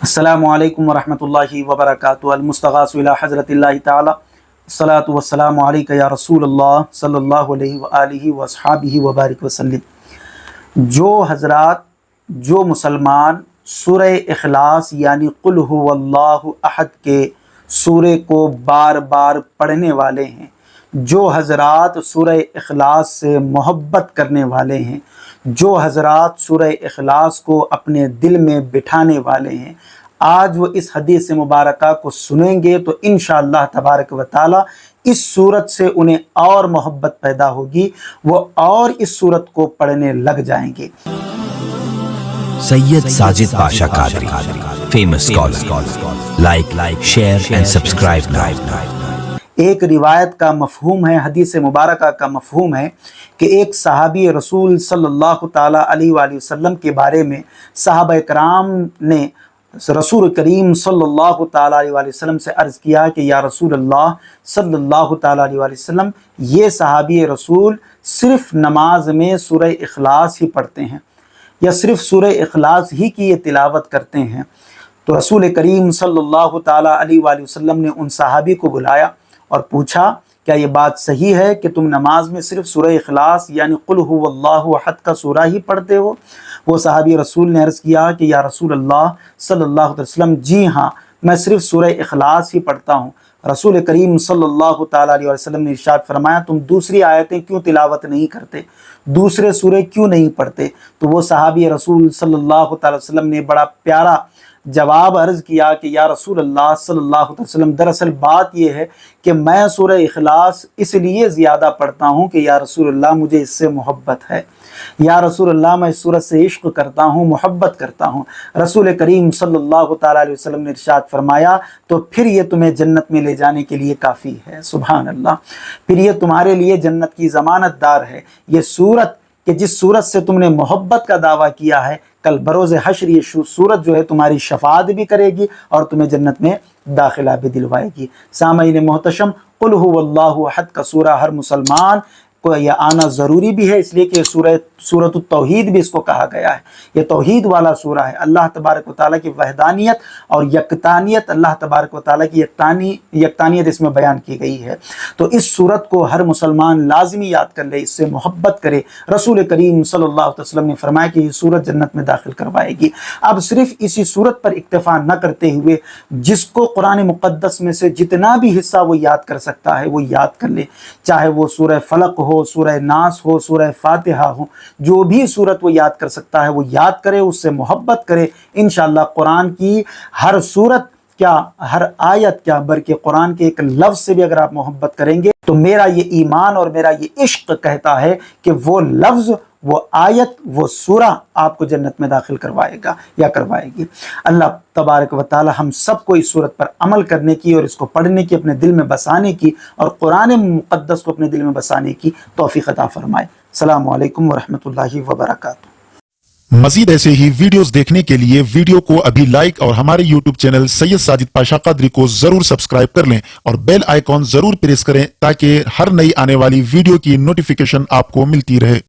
السلام علیکم ورحمۃ اللہ وبرکاتہ۔ المستغاث الی حضرت اللہ تعالی الصلاۃ والسلام علیک یا رسول اللہ صلی اللہ علیہ وآلہ واصحابہ وبارک وسلم۔ جو مسلمان سورہ اخلاص یعنی قل هو اللہ احد کے سورے کو بار بار پڑھنے والے ہیں، جو حضرات سورہ اخلاص سے محبت کرنے والے ہیں، جو حضرات سورہ اخلاص کو اپنے دل میں بٹھانے والے ہیں، آج وہ اس حدیث مبارکہ کو سنیں گے تو انشاءاللہ تبارک و تعالی اس صورت سے انہیں اور محبت پیدا ہوگی، وہ اور اس صورت کو پڑھنے لگ جائیں گے۔ Syed Sajid Pasha Qadri famous scholar, like share and subscribe now. ایک روایت کا مفہوم ہے، حدیث مبارکہ کا مفہوم ہے کہ ایک صحابی رسول صلی اللہ تعالیٰ علیہ وآلہ وسلم کے بارے میں صحابہ کرام نے رسول کریم صلی اللہ تعالیٰ علیہ وآلہ وسلم سے عرض کیا کہ یا رسول اللہ صلی اللہ تعالیٰ علیہ وآلہ وسلم، یہ صحابی رسول صرف نماز میں سورہ اخلاص ہی پڑھتے ہیں یا صرف سورہ اخلاص ہی کی یہ تلاوت کرتے ہیں۔ تو رسول کریم صلی اللہ تعالیٰ علیہ وآلہ وسلم نے ان صحابی کو بلایا اور پوچھا کیا یہ بات صحیح ہے کہ تم نماز میں صرف سورہ اخلاص یعنی قل هو اللہ احد کا سورہ ہی پڑھتے ہو؟ وہ صحابی رسول نے عرض کیا کہ یا رسول اللہ صلی اللہ علیہ وسلم، جی ہاں، میں صرف سورہ اخلاص ہی پڑھتا ہوں۔ رسول کریم صلی اللہ تعالیٰ علیہ وسلم نے ارشاد فرمایا تم دوسری آیتیں کیوں تلاوت نہیں کرتے، دوسرے سورے کیوں نہیں پڑھتے؟ تو وہ صحابی رسول صلی اللہ تعالیٰ علیہ وسلم نے بڑا پیارا جواب عرض کیا کہ یا رسول اللہ صلی اللہ علیہ وسلم، دراصل بات یہ ہے کہ میں سورہ اخلاص اس لیے زیادہ پڑھتا ہوں کہ یا رسول اللہ مجھے اس سے محبت ہے، یا رسول اللہ میں اس صورت سے عشق کرتا ہوں، محبت کرتا ہوں۔ رسول کریم صلی اللہ تعالیٰ علیہ وسلم نے ارشاد فرمایا تو پھر یہ تمہیں جنت میں لے جانے کے لیے کافی ہے۔ سبحان اللہ، پھر یہ تمہارے لیے جنت کی ضمانت دار ہے۔ یہ صورت کہ جس صورت سے تم نے محبت کا دعویٰ کیا ہے، کل بروز حشر یہ صورت جو ہے تمہاری شفاعت بھی کرے گی اور تمہیں جنت میں داخلہ بھی دلوائے گی۔ سامعین محتشم، قل هو اللہ احد کا سورہ ہر مسلمان کو یہ آنا ضروری بھی ہے، اس لیے کہ سورۃ التوحید بھی اس کو کہا گیا ہے۔ یہ توحید والا سورہ ہے، اللہ تبارک و تعالیٰ کی وحدانیت اور یکتانیت، اللہ تبارک و تعالیٰ کی یکتانیت اس میں بیان کی گئی ہے۔ تو اس سورت کو ہر مسلمان لازمی یاد کر لے، اس سے محبت کرے۔ رسول کریم صلی اللہ علیہ وسلم نے فرمایا کہ یہ سورت جنت میں داخل کروائے گی۔ اب صرف اسی سورت پر اکتفا نہ کرتے ہوئے جس کو قرآن مقدس میں سے جتنا بھی حصہ وہ یاد کر سکتا ہے وہ یاد کر لے، چاہے وہ سورہ فلق ہو، سورہ ناس ہو، سورہ فاتحہ ہو، جو بھی سورت وہ یاد کر سکتا ہے وہ یاد کرے، اس سے محبت کرے۔ انشاءاللہ قرآن کی ہر سورت کیا، ہر آیت کیا، بلکہ قرآن کے ایک لفظ سے بھی اگر آپ محبت کریں گے تو میرا یہ ایمان اور میرا یہ عشق کہتا ہے کہ وہ لفظ، وہ آیت، وہ سورہ آپ کو جنت میں داخل کروائے گا یا کروائے گی۔ اللہ تبارک و تعالی ہم سب کو اس صورت پر عمل کرنے کی اور اس کو پڑھنے کی، اپنے دل میں بسانے کی اور قرآن مقدس کو اپنے دل میں بسانے کی توفیق عطا فرمائے۔ السلام علیکم ورحمۃ اللہ وبرکاتہ۔ مزید ایسے ہی ویڈیوز دیکھنے کے لیے ویڈیو کو ابھی لائک اور ہمارے یوٹیوب چینل سید ساجد پاشا قادری کو ضرور سبسکرائب کر لیں اور بیل آئیکن ضرور پریس کریں تاکہ ہر نئی آنے والی ویڈیو کی نوٹیفیکیشن آپ کو ملتی رہے۔